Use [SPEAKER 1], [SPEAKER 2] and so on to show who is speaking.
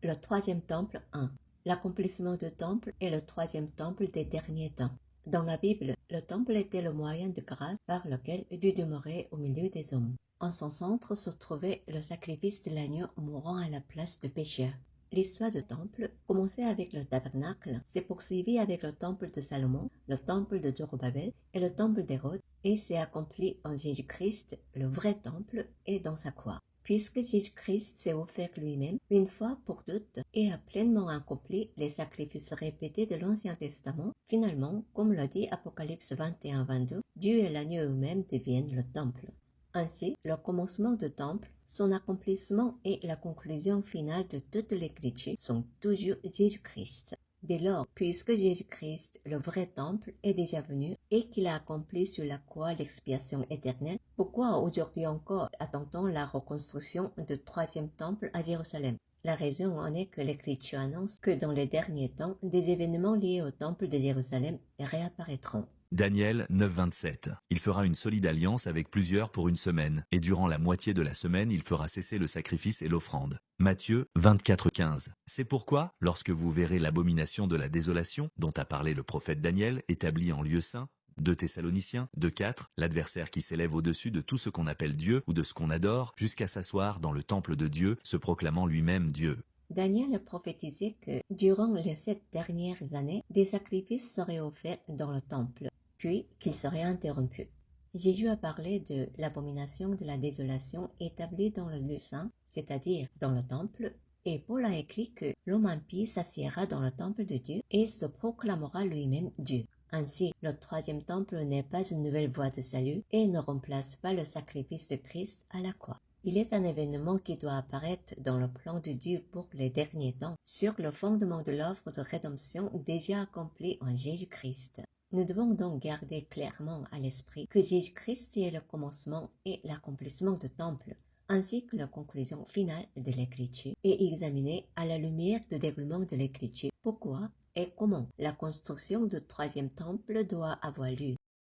[SPEAKER 1] Le troisième temple 1. L'accomplissement du temple est le troisième temple des derniers temps. Dans la Bible, le temple était le moyen de grâce par lequel Dieu demeurait au milieu des hommes. En son centre se trouvait le sacrifice de l'agneau mourant à la place du pécheur. L'histoire du temple, commencée avec le tabernacle, s'est poursuivie avec le temple de Salomon, le temple de Zorobabel et le temple d'Hérode, et s'est accomplie en Jésus-Christ, le vrai temple, et dans sa croix. Puisque Jésus-Christ s'est offert lui-même une fois pour toutes et a pleinement accompli les sacrifices répétés de l'Ancien Testament, finalement, comme le dit Apocalypse 21-22, Dieu et l'agneau eux-mêmes deviennent le temple. Ainsi, le commencement du temple, son accomplissement et la conclusion finale de toute l'écriture sont toujours Jésus-Christ. Dès lors, puisque Jésus-Christ, le vrai temple, est déjà venu et qu'il a accompli sur la croix l'expiation éternelle, pourquoi aujourd'hui encore attend-on la reconstruction du troisième temple à Jérusalem? La raison en est que l'Écriture annonce que dans les derniers temps, des événements liés au temple de Jérusalem réapparaîtront.
[SPEAKER 2] Daniel 9,27. Il fera une solide alliance avec plusieurs pour une semaine, et durant la moitié de la semaine, il fera cesser le sacrifice et l'offrande. Matthieu 24,15. C'est pourquoi, lorsque vous verrez l'abomination de la désolation, dont a parlé le prophète Daniel, établie en lieu saint, 2 Thessaloniciens 2,4, l'adversaire qui s'élève au-dessus de tout ce qu'on appelle Dieu ou de ce qu'on adore, jusqu'à s'asseoir dans le temple de Dieu, se proclamant lui-même Dieu.
[SPEAKER 1] Daniel a prophétisé que, durant les 7 dernières années, des sacrifices seraient offerts dans le temple, puis qu'ils seraient interrompus. Jésus a parlé de l'abomination de la désolation établie dans le lieu saint, c'est-à-dire dans le temple, et Paul a écrit que l'homme impie s'assiera dans le temple de Dieu et se proclamera lui-même Dieu. Ainsi, le troisième temple n'est pas une nouvelle voie de salut et ne remplace pas le sacrifice de Christ à la croix. Il est un événement qui doit apparaître dans le plan de Dieu pour les derniers temps, sur le fondement de l'œuvre de rédemption déjà accomplie en Jésus-Christ. Nous devons donc garder clairement à l'esprit que Jésus-Christ est le commencement et l'accomplissement du temple, ainsi que la conclusion finale de l'Écriture, et examiner à la lumière du déroulement de l'Écriture pourquoi et comment la construction du troisième temple doit avoir lieu.